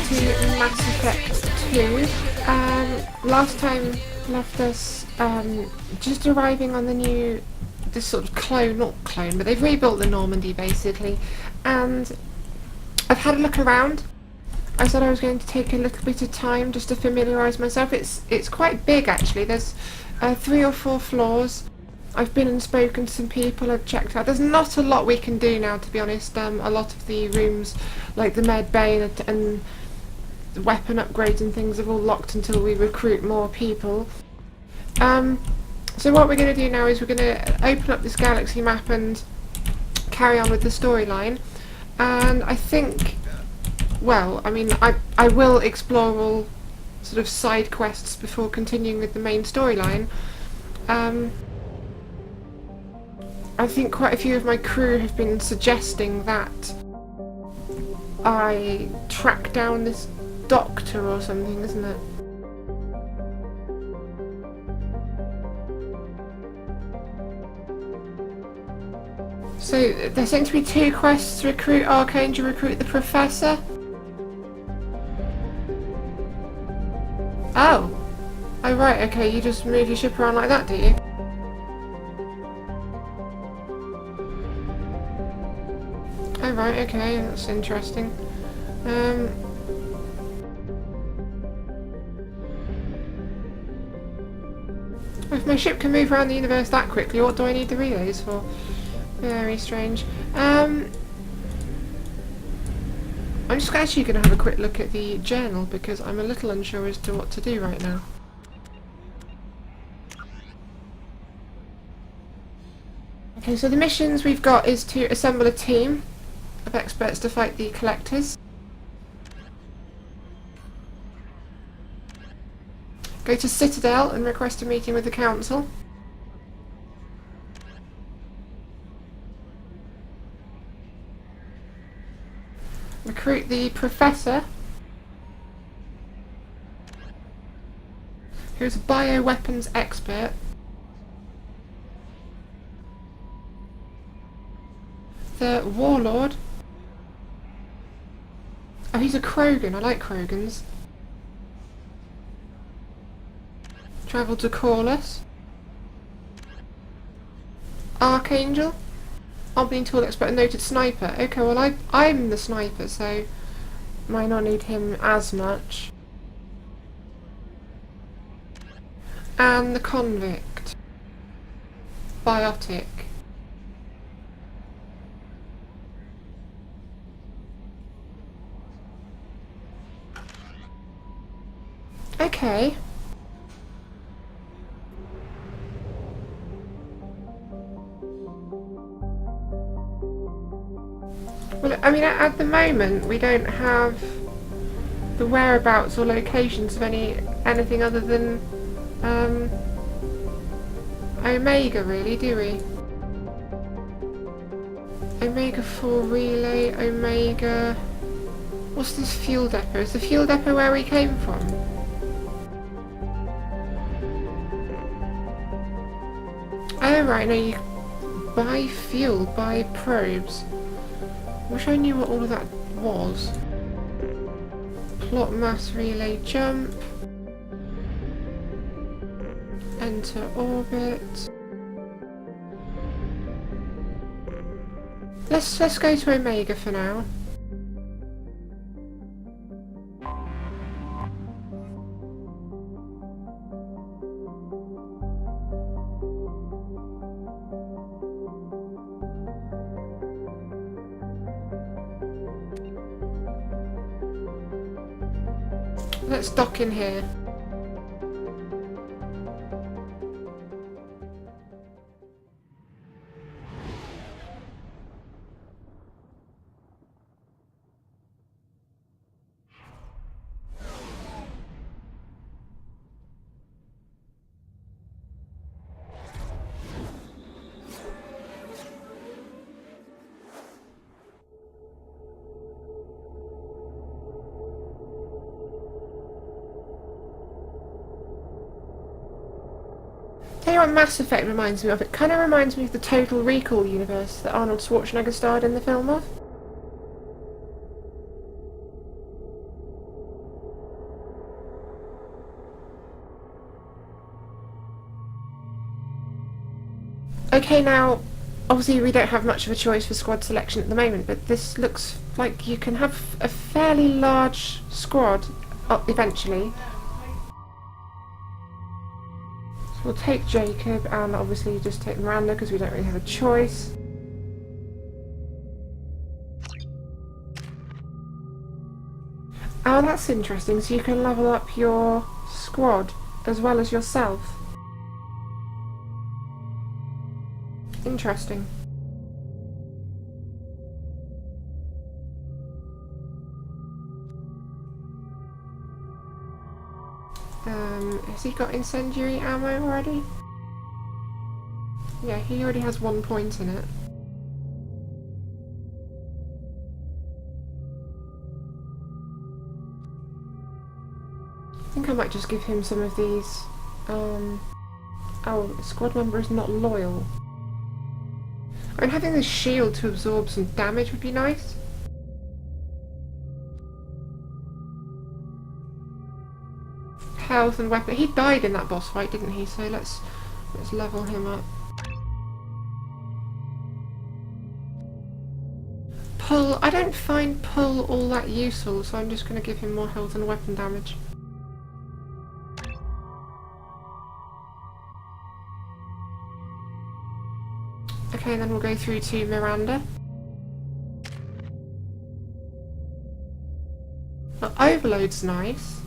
to Mass Effect 2. Last time left us just arriving on this sort of not clone, but they've rebuilt the Normandy basically, and I've had a look around. I said I was going to take a little bit of time just to familiarise myself. It's quite big actually. There's 3 or 4 floors. I've been and spoken to some people, I've checked out. There's not a lot we can do now, to be honest. A lot of the rooms, like the med bay and the weapon upgrades and things, are all locked until we recruit more people. So what we're going to do now is we're going to open up this galaxy map and carry on with the storyline. And I think, well, I mean, I will explore all sort of side quests before continuing with the main storyline. I think quite a few of my crew have been suggesting that I track down this doctor or something, isn't it? So there seem to be 2 quests: recruit Archangel, recruit the Professor. Oh right, okay, you just move your ship around like that, do you? Oh right, okay, that's interesting. If my ship can move around the universe that quickly, what do I need the relays for? Very strange. I'm just actually going to have a quick look at the journal because I'm a little unsure as to what to do right now. Okay, so the missions we've got is to assemble a team of experts to fight the collectors. Go to Citadel and request a meeting with the council. Recruit the Professor, who's a bioweapons expert. The Warlord. Oh, he's a Krogan. I like Krogans. Travel to Corlus. Archangel. Opening tool expert, a noted sniper. Okay, well I'm the sniper, so might not need him as much. And the convict. Biotic. Okay. Well, I mean, at the moment we don't have the whereabouts or locations of anything other than Omega, really, do we? Omega 4 relay, Omega... What's this fuel depot? Is the fuel depot where we came from? Oh right, no, you buy fuel, buy probes. Wish I knew what all of that was. Plot mass relay jump. Enter orbit. Let's go to Omega for now. Let's dock in here. Tell you what Mass Effect reminds me of? It kind of reminds me of the Total Recall universe that Arnold Schwarzenegger starred in the film of. Okay, now, obviously we don't have much of a choice for squad selection at the moment, but this looks like you can have a fairly large squad eventually. So we'll take Jacob, and obviously just take Miranda because we don't really have a choice. Oh, that's interesting. So you can level up your squad as well as yourself. Interesting. Has he got incendiary ammo already? Yeah, he already has 1 point in it. I think I might just give him some of these. Oh, squad member is not loyal. I mean, having this shield to absorb some damage would be nice. Health and weapon. He died in that boss fight, didn't he? So let's level him up. Pull. I don't find pull all that useful, so I'm just going to give him more health and weapon damage. Okay, then we'll go through to Miranda. Well, Overload's nice.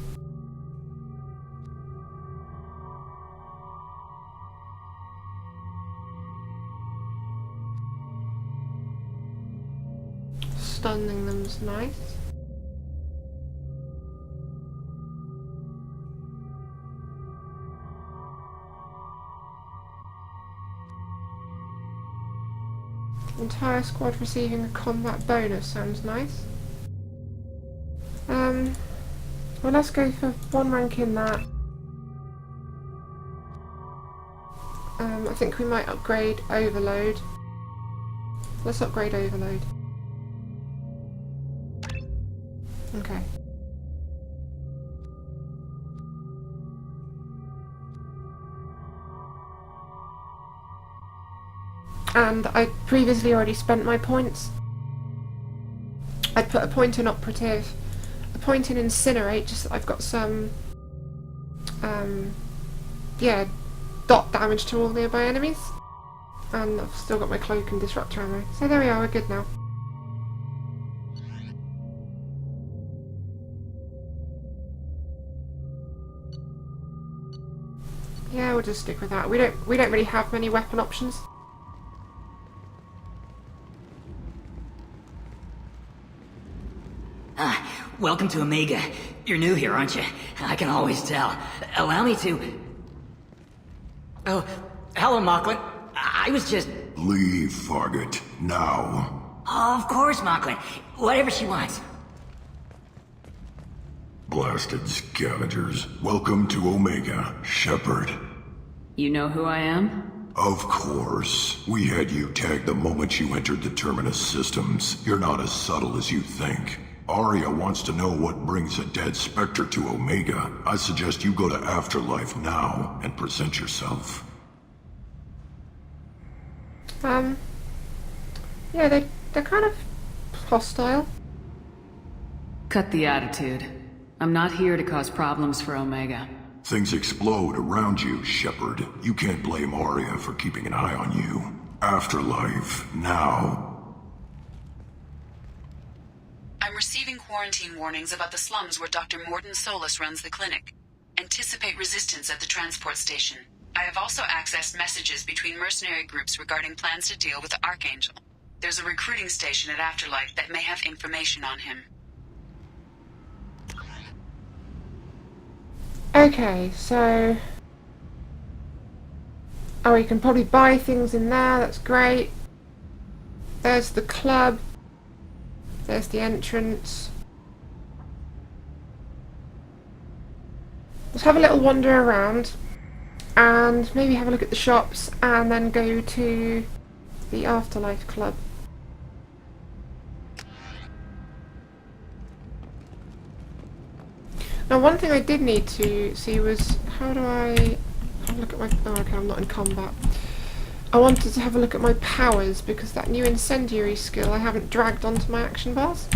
Stunning them's nice. Entire squad receiving a combat bonus sounds nice. Well, let's go for 1 rank in that. I think we might upgrade Overload. Let's upgrade Overload. Okay. And I previously already spent my points. I'd put a point in Operative, a point in Incinerate, just that I've got some, yeah, dot damage to all nearby enemies. And I've still got my Cloak and Disruptor ammo. So there we are, we're good now. Yeah, we'll just stick with that. We don't really have many weapon options. Welcome to Omega. You're new here, aren't you? I can always tell. Allow me to... Oh, hello, Mocklin. I was just... Leave, Fargate, now. Oh, of course, Mocklin. Whatever she wants. Blasted scavengers. Welcome to Omega, Shepard. You know who I am? Of course. We had you tagged the moment you entered the Terminus systems. You're not as subtle as you think. Arya wants to know what brings a dead Spectre to Omega. I suggest you go to Afterlife now and present yourself. Yeah, they're kind of hostile. Cut the attitude. I'm not here to cause problems for Omega. Things explode around you, Shepard. You can't blame Arya for keeping an eye on you. Afterlife, now. I'm receiving quarantine warnings about the slums where Dr. Morden Solus runs the clinic. Anticipate resistance at the transport station. I have also accessed messages between mercenary groups regarding plans to deal with the Archangel. There's a recruiting station at Afterlife that may have information on him. Okay, so... Oh, you can probably buy things in there, that's great. There's the club. There's the entrance. Let's have a little wander around and maybe have a look at the shops and then go to the Afterlife Club. Now, one thing I did need to see was how do I have a look at my... Oh, okay, I'm not in combat. I wanted to have a look at my powers because that new incendiary skill I haven't dragged onto my action bars.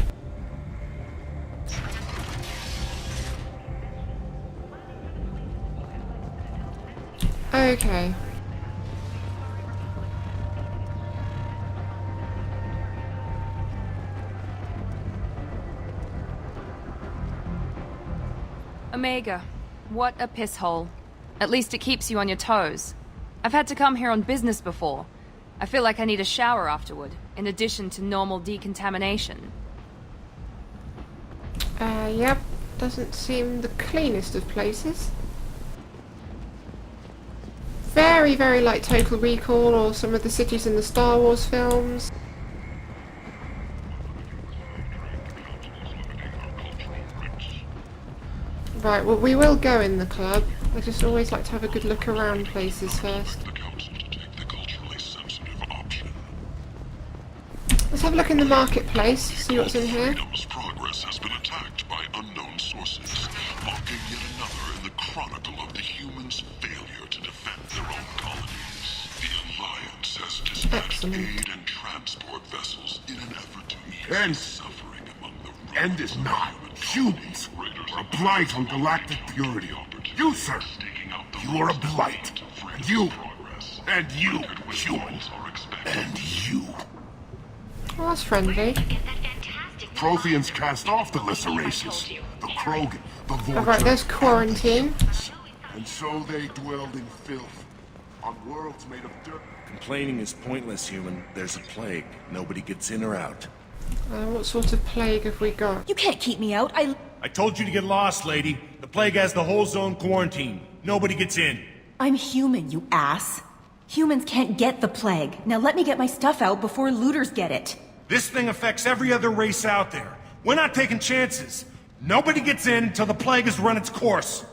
Okay. Omega, what a piss hole. At least it keeps you on your toes. I've had to come here on business before. I feel like I need a shower afterward, in addition to normal decontamination. Yep. Doesn't seem the cleanest of places. Very, very like Total Recall or some of the cities in the Star Wars films. Right, well we will go in the club. I just always like to have a good look around places first. Let's have a look in the marketplace, see what's in here. Freedom's progress has been attacked by unknown sources, marking yet another in the chronicle of the humans' failure to defend their own colonies. The Alliance has dispatched aid and transport vessels in an effort to ease suffering among the End is nigh. Humans are a blight on galactic purity. You, sir, you are a blight. And you, human, and you. Well, that's friendly. Protheans cast off the lesser races, the Krogan, the Vorta. Alright, there's quarantine. And so they dwelled in filth, on worlds made of dirt. Complaining is pointless, human. There's a plague. Nobody gets in or out. What sort of plague have we got? You can't keep me out. I told you to get lost, lady. The plague has the whole zone quarantined. Nobody gets in. I'm human, you ass. Humans can't get the plague. Now let me get my stuff out before looters get it. This thing affects every other race out there. We're not taking chances. Nobody gets in until the plague has run its course.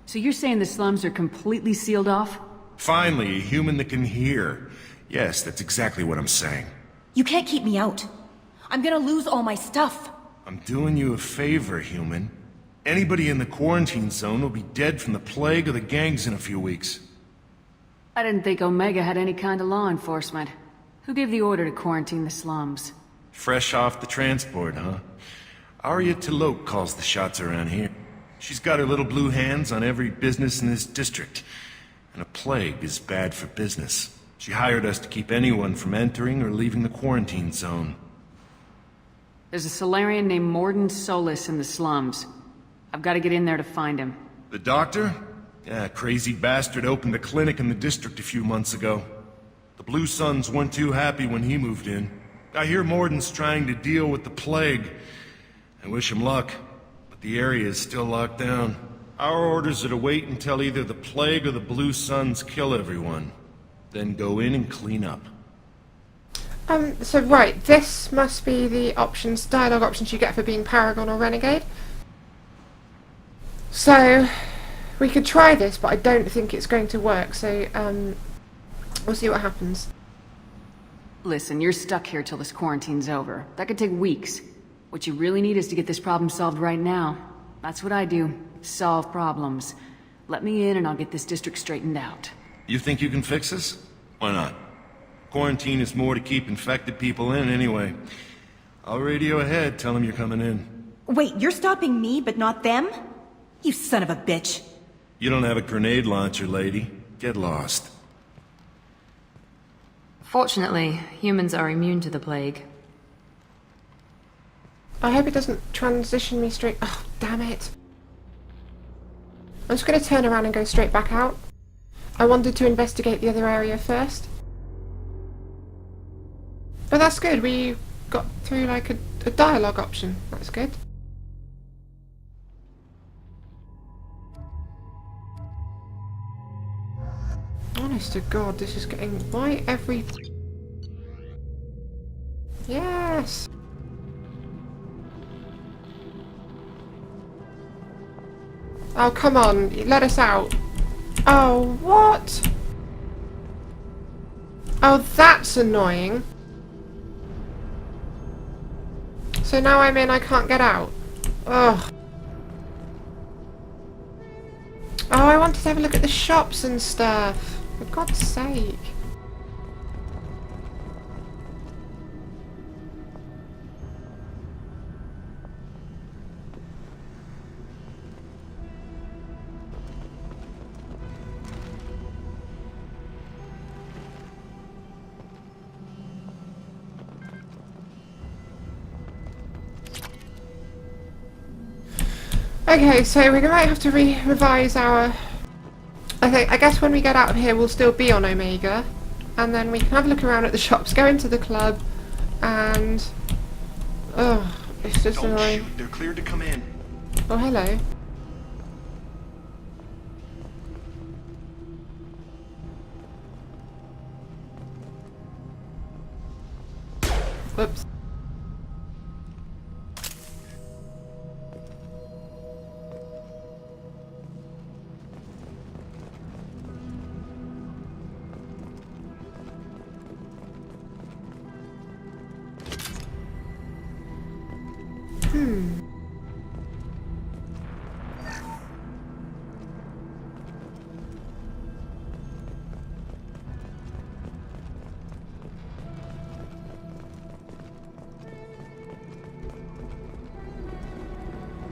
So you're saying the slums are completely sealed off? Finally, a human that can hear. Yes, that's exactly what I'm saying. You can't keep me out. I'm gonna lose all my stuff. I'm doing you a favor, human. Anybody in the quarantine zone will be dead from the plague or the gangs in a few weeks. I didn't think Omega had any kind of law enforcement. Who gave the order to quarantine the slums? Fresh off the transport, huh? Arya T'Loak calls the shots around here. She's got her little blue hands on every business in this district. And a plague is bad for business. She hired us to keep anyone from entering or leaving the quarantine zone. There's a Solarian named Morden Solis in the slums. I've got to get in there to find him. The doctor? Yeah, crazy bastard opened a clinic in the district a few months ago. The Blue Suns weren't too happy when he moved in. I hear Morden's trying to deal with the plague. I wish him luck, but the area is still locked down. Our orders are to wait until either the plague or the Blue Suns kill everyone. Then go in and clean up. So right, this must be the options, dialogue options you get for being Paragon or Renegade. So, we could try this, but I don't think it's going to work, so, we'll see what happens. Listen, you're stuck here till this quarantine's over. That could take weeks. What you really need is to get this problem solved right now. That's what I do. Solve problems. Let me in and I'll get this district straightened out. You think you can fix this? Why not? Quarantine is more to keep infected people in anyway. I'll radio ahead, tell them you're coming in. Wait, you're stopping me, but not them? You son of a bitch. You don't have a grenade launcher, lady. Get lost. Fortunately, humans are immune to the plague. I hope it doesn't transition me straight... Oh, damn it. I'm just going to turn around and go straight back out. I wanted to investigate the other area first. But that's good, we got through like a dialogue option. That's good. Honest to God, this is getting... Why every... Yes! Oh, come on, let us out. Oh, what? Oh, that's annoying. So now I'm in, I can't get out. Ugh. Oh, I wanted to have a look at the shops and stuff. For God's sake. Okay, so we might have to revise our... I guess when we get out of here we'll still be on Omega, and then we can have a look around at the shops, go into the club, and... Ugh, it's just Don't annoying. shoot. They're cleared to come in. Oh, hello. Whoops.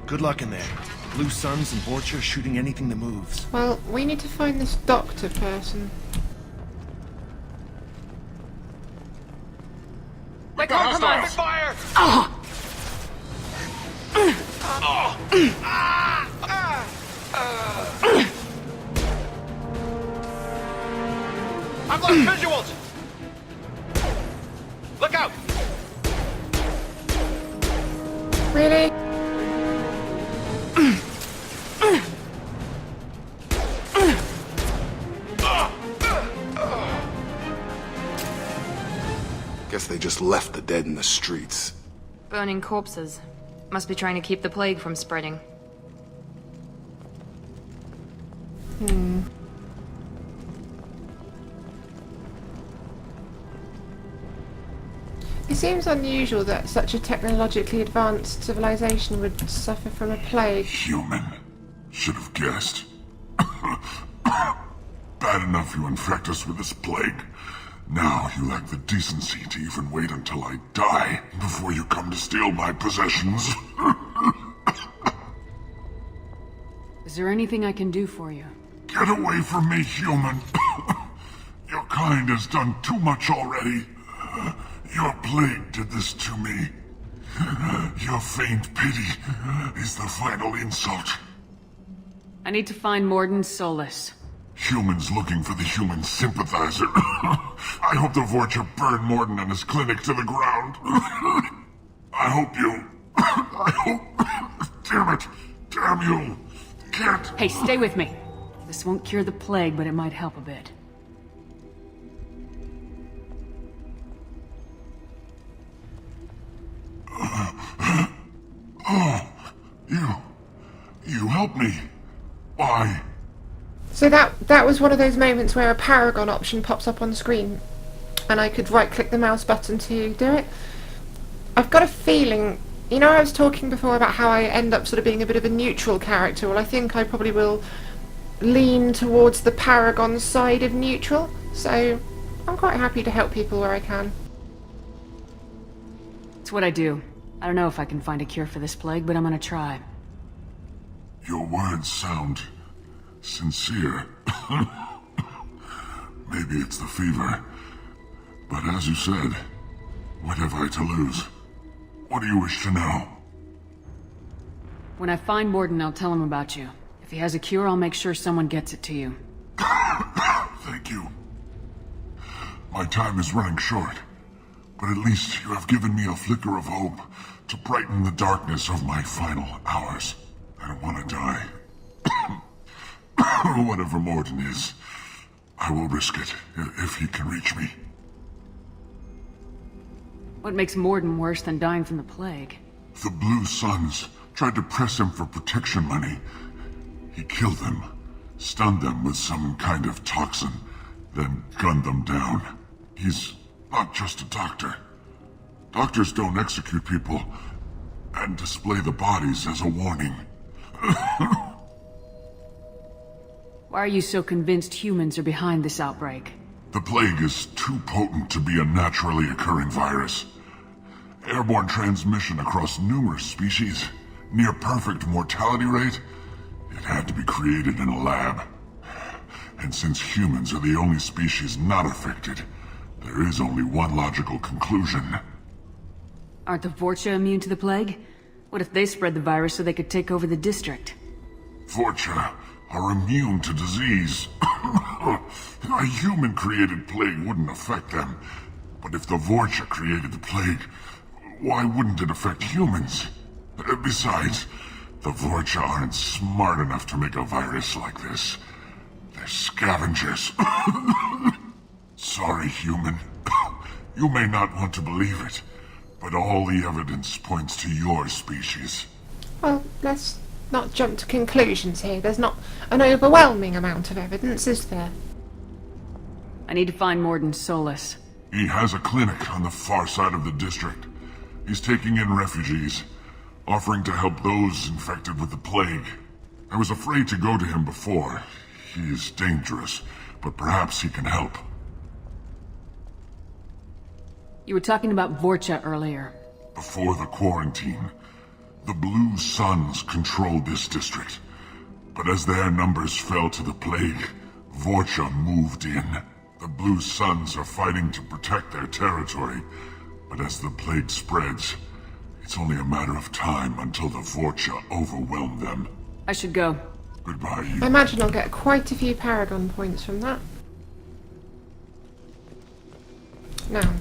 Good luck in there. Blue Suns and Vorcha shooting anything that moves. Well, we need to find this doctor person. They're compromised! Fire! I've lost visuals! Look out! Really? Guess they just left the dead in the streets. Burning corpses. Must be trying to keep the plague from spreading. It seems unusual that such a technologically advanced civilization would suffer from a plague. Human. Should have guessed. Bad enough you infect us with this plague. Now you lack the decency to even wait until I die before you come to steal my possessions. Is there anything I can do for you? Get away from me, human. Your kind has done too much already. Your plague did this to me. Your faint pity is the final insult. I need to find Morden Solus. Humans looking for the human sympathizer. I hope the Vorcha burn Morden and his clinic to the ground. I hope you... I hope... Damn it! Damn you! Can't... Hey, stay with me. This won't cure the plague, but it might help a bit. You helped me. Why? So that was one of those moments where a Paragon option pops up on the screen and I could right-click the mouse button to do it. I've got a feeling... You know, I was talking before about how I end up sort of being a bit of a neutral character. Well, I think I probably will lean towards the Paragon side of neutral. So I'm quite happy to help people where I can. It's what I do. I don't know if I can find a cure for this plague, but I'm gonna try. Your words sound... sincere. Maybe it's the fever. But as you said, what have I to lose? What do you wish to know? When I find Morden, I'll tell him about you. If he has a cure, I'll make sure someone gets it to you. Thank you. My time is running short, but at least you have given me a flicker of hope to brighten the darkness of my final hours. I don't want to die. Whatever Morden is, I will risk it if he can reach me. What makes Morden worse than dying from the plague? The Blue Suns tried to press him for protection money. He killed them, stunned them with some kind of toxin, then gunned them down. He's not just a doctor. Doctors don't execute people and display the bodies as a warning. Why are you so convinced humans are behind this outbreak? The plague is too potent to be a naturally occurring virus. Airborne transmission across numerous species, near perfect mortality rate. It had to be created in a lab. And since humans are the only species not affected, there is only one logical conclusion. Aren't the Vorcha immune to the plague? What if they spread the virus so they could take over the district? Vorcha are immune to disease. A human-created plague wouldn't affect them. But if the Vorcha created the plague, why wouldn't it affect humans? Besides, the Vorcha aren't smart enough to make a virus like this. They're scavengers. Sorry, human. You may not want to believe it, but all the evidence points to your species. Well, let's not jump to conclusions here. There's not an overwhelming amount of evidence, is there? I need to find Morden Solus. He has a clinic on the far side of the district. He's taking in refugees, offering to help those infected with the plague. I was afraid to go to him before. He is dangerous, but perhaps he can help. You were talking about Vorcha earlier. Before the quarantine, the Blue Suns controlled this district. But as their numbers fell to the plague, Vorcha moved in. The Blue Suns are fighting to protect their territory, but as the plague spreads, it's only a matter of time until the Vorcha overwhelm them. I should go. Goodbye, I you. imagine I'll get quite a few Paragon points from that. Now.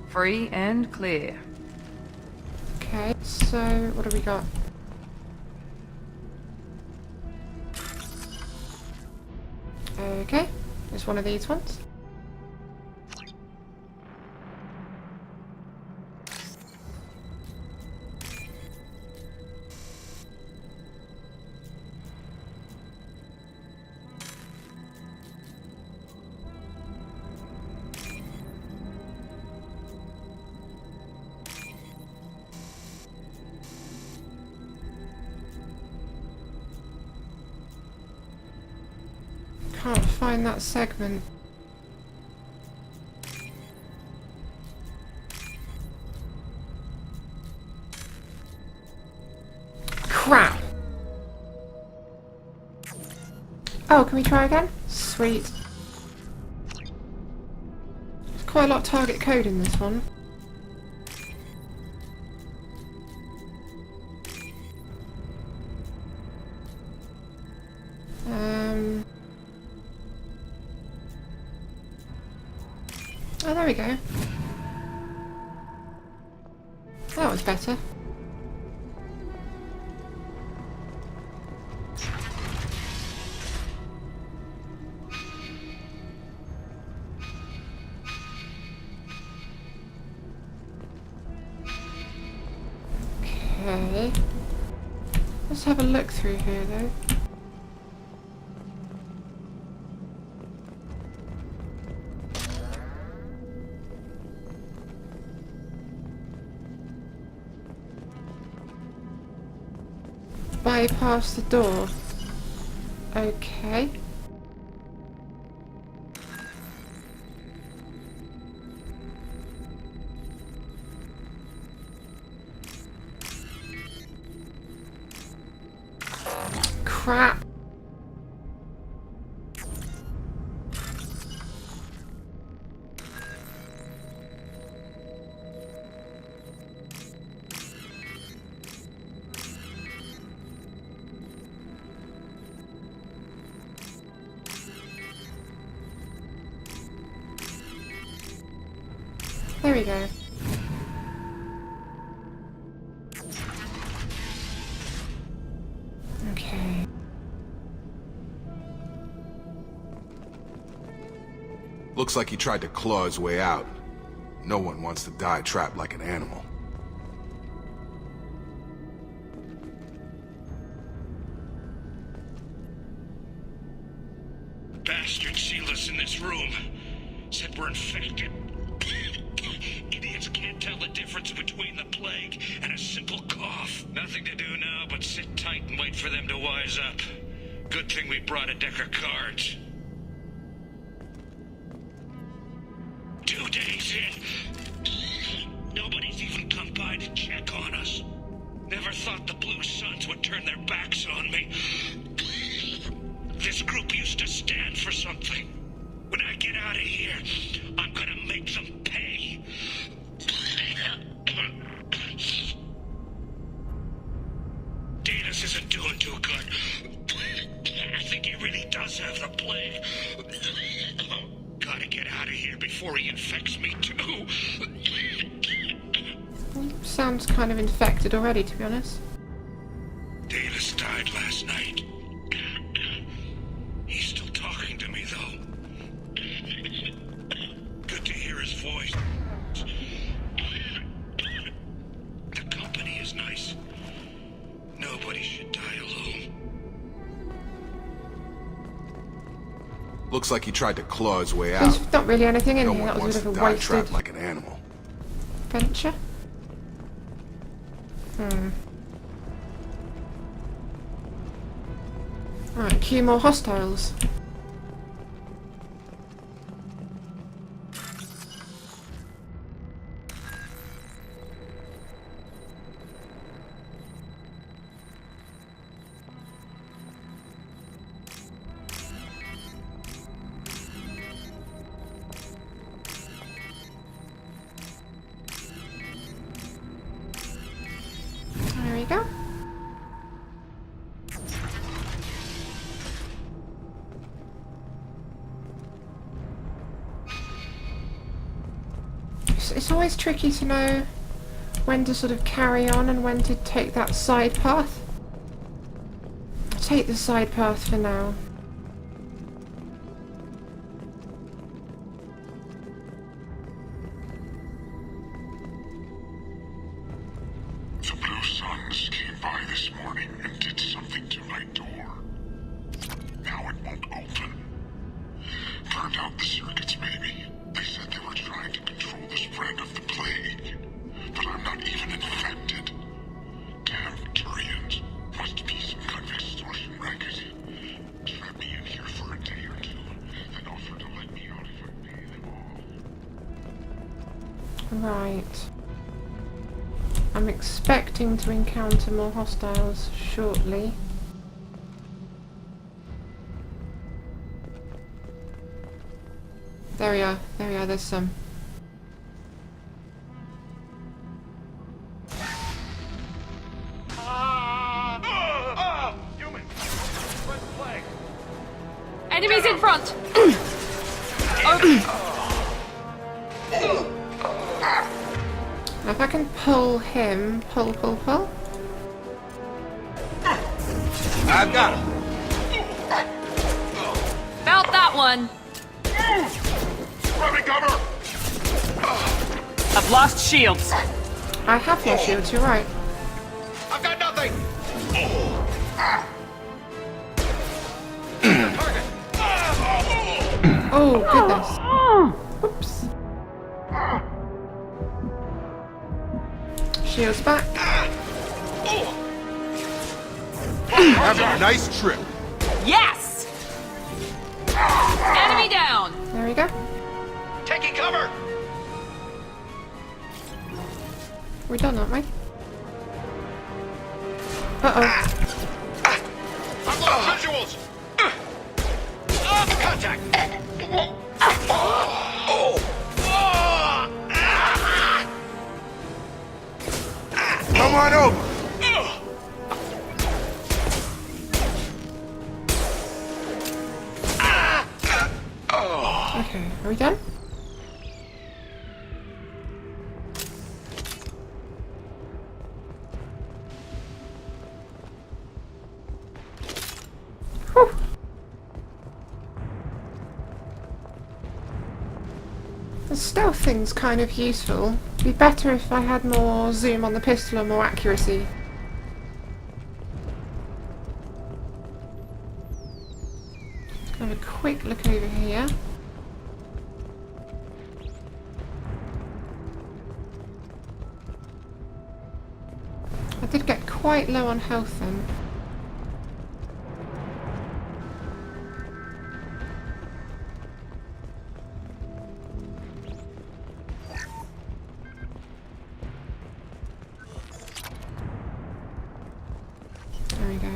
Free and clear. Okay, so what do we got? Okay, there's one of these ones. Can't find that segment. Crap! Oh, can we try again? Sweet. There's quite a lot of target code in this one. Oh, there we go. That was better. Okay. Let's have a look through here though. Bypass the door. Okay. Crap. There we go. Okay. Looks like he tried to claw his way out. No one wants to die trapped like an animal. Bastard sealed us in this room. Said we're infected. Idiots can't tell the difference. difference between the plague and a simple cough. Nothing to do now but sit tight and wait for them to wise up. Good thing we brought a deck of cards. 2 days in. Nobody's even come by to check on us. Never thought the Blue Suns would turn their backs on me. This group used to stand for something. When I get out of here, I'm gonna make them pay. Datus isn't doing too good. I think he really does have the plague. Gotta get out of here before he infects me too. Sounds kind of infected already, to be honest. Davis died last night. He's still talking to me, though. Good to hear his voice. The company is nice. Nobody should die alone. Looks like he tried to claw his way out. There's not really anything in No here. one That was wants a bit to of a die wasted trapped like an animal. venture. Right, cue more hostiles. There we go. It's always tricky to know when to sort of carry on and when to take that side path. I'll take the side path for now. The Blue Suns came by this morning and did something to my door. Now it won't open. Turned out the circuits, maybe. They said they were trying to control the spread of the plague. But I'm not even infected. Damn Turians. Must be some kind of extortion racket. Trap me in here for a day or two, then offer to let me out if I pay them all. Right. I'm expecting to encounter more hostiles shortly. There we are, there's some. Human! Spread the plague! Enemies in front! Now if I can pull him, pull. I've got him. About that one! Running cover! I've lost shields. I have no shields, you're right. I've got nothing! Oh, goodness. Oops. Shields back. Having a nice trip. Yes! Enemy down! There we go. Taking cover! We're done, aren't we? Uh-oh. I've lost visuals! Contact! Come on over. Okay, are we done? Whew. The stealth thing's kind of useful. Be better if I had more zoom on the pistol and more accuracy. Have a quick look over here. I did get quite low on health then. There we go.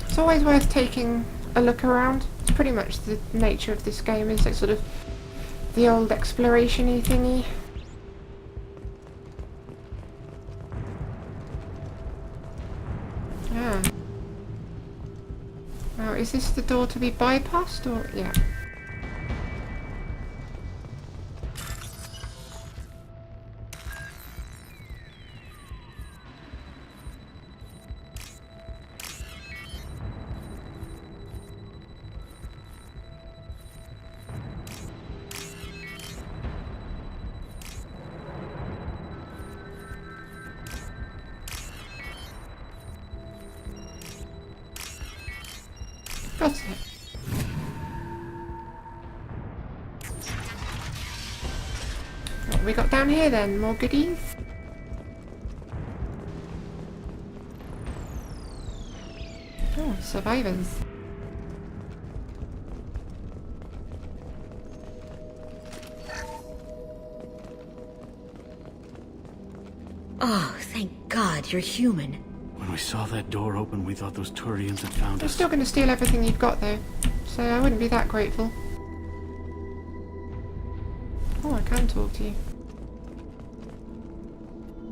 It's always worth taking a look around. It's pretty much the nature of this game, is it sort of the old exploration-y thingy. Ah. Now, is this the door to be bypassed, or... yeah. Got it. What have we got down here then? More goodies? Oh, survivors. Oh, thank God you're human. When we saw that door open, we thought those Turians had found They're us. still going to steal everything you've got though, so I wouldn't be that grateful. Oh, I can talk to you.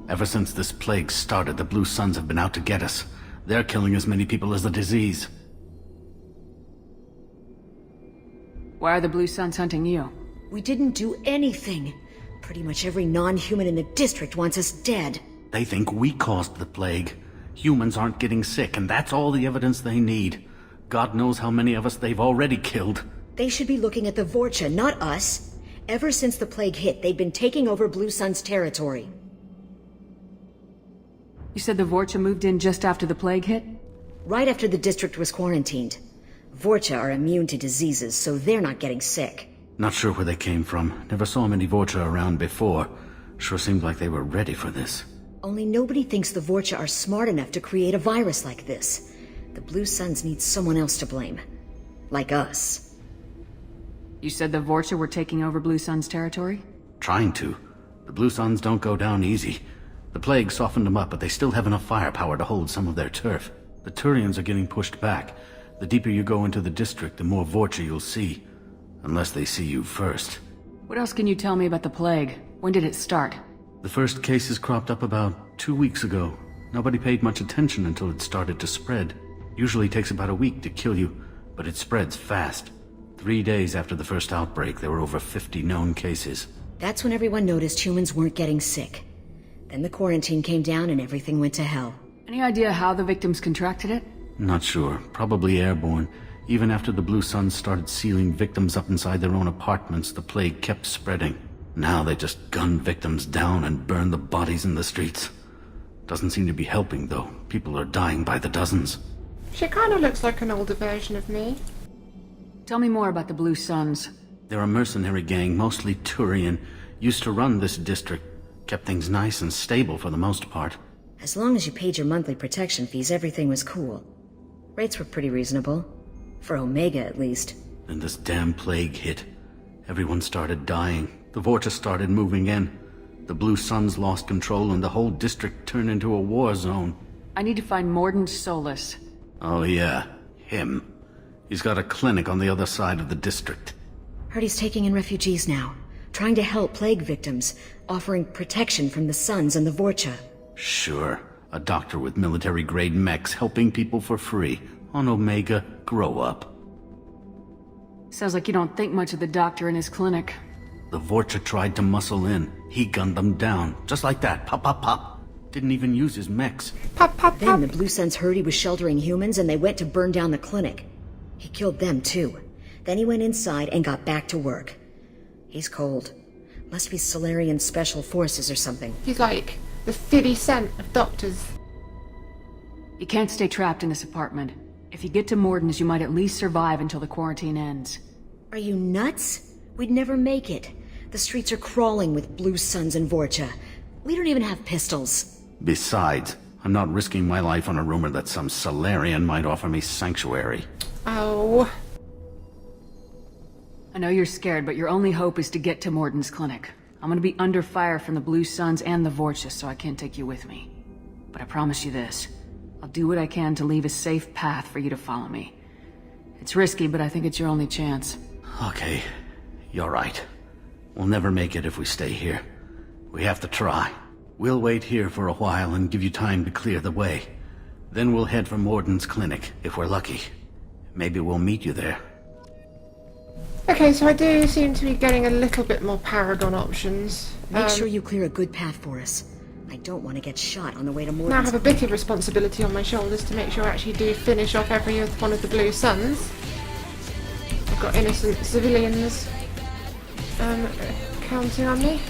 Ever since this plague started, the Blue Suns have been out to get us. They're killing as many people as the disease. Why are the Blue Suns hunting you? We didn't do anything. Pretty much every non-human in the district wants us dead. They think we caused the plague. Humans aren't getting sick, and that's all the evidence they need. God knows how many of us they've already killed. They should be looking at the Vorcha, not us. Ever since the plague hit, they've been taking over Blue Sun's territory. You said the Vorcha moved in just after the plague hit? Right after the district was quarantined. Vorcha are immune to diseases, so they're not getting sick. Not sure where they came from. Never saw many Vorcha around before. Sure seemed like they were ready for this. Only nobody thinks the Vorcha are smart enough to create a virus like this. The Blue Suns need someone else to blame. Like us. You said the Vorcha were taking over Blue Sun's territory? Trying to. The Blue Suns don't go down easy. The plague softened them up, but they still have enough firepower to hold some of their turf. The Turians are getting pushed back. The deeper you go into the district, the more Vorcha you'll see. Unless they see you first. What else can you tell me about the plague? When did it start? The first cases cropped up about 2 weeks ago. Nobody paid much attention until it started to spread. Usually takes about a week to kill you, but it spreads fast. 3 days after the first outbreak, there were over 50 known cases. That's when everyone noticed humans weren't getting sick. Then the quarantine came down and everything went to hell. Any idea how the victims contracted it? Not sure. Probably airborne. Even after the Blue Suns started sealing victims up inside their own apartments, the plague kept spreading. Now they just gun victims down and burn the bodies in the streets. Doesn't seem to be helping, though. People are dying by the dozens. She kind of looks like an older version of me. Tell me more about the Blue Suns. They're a mercenary gang, mostly Turian. Used to run this district. Kept things nice and stable for the most part. As long as you paid your monthly protection fees, everything was cool. Rates were pretty reasonable. For Omega, at least. Then this damn plague hit. Everyone started dying. The Vorcha started moving in. The Blue Suns lost control and the whole district turned into a war zone. I need to find Morden Solus. Oh yeah, him. He's got a clinic on the other side of the district. Heard he's taking in refugees now. Trying to help plague victims. Offering protection from the Suns and the Vorcha. Sure. A doctor with military-grade mechs helping people for free. On Omega, grow up. Sounds like you don't think much of the doctor and his clinic. The Vorcha tried to muscle in. He gunned them down. Just like that. Pop, pop, pop. Didn't even use his mechs. Pop, pop, Then pop. the Blue Suns heard he was sheltering humans and they went to burn down the clinic. He killed them too. Then he went inside and got back to work. He's cold. Must be Solarian Special Forces or something. He's like the 50 cent of doctors. You can't stay trapped in this apartment. If you get to Morden's, you might at least survive until the quarantine ends. Are you nuts? We'd never make it. The streets are crawling with Blue Suns and Vorcha. We don't even have pistols. Besides, I'm not risking my life on a rumor that some Solarian might offer me sanctuary. Oh. I know you're scared, but your only hope is to get to Morden's clinic. I'm gonna be under fire from the Blue Suns and the Vorcha, so I can't take you with me. But I promise you this. I'll do what I can to leave a safe path for you to follow me. It's risky, but I think it's your only chance. Okay, you're right. We'll never make it if we stay here. We have to try. We'll wait here for a while and give you time to clear the way. Then we'll head for Morden's clinic, if we're lucky. Maybe we'll meet you there. Okay, so I do seem to be getting a little bit more Paragon options. Make sure you clear a good path for us. I don't want to get shot on the way to Now I Morden's. have a bit of responsibility on my shoulders to make sure I actually do finish off every one of the Blue Suns. I've got innocent civilians counting on me.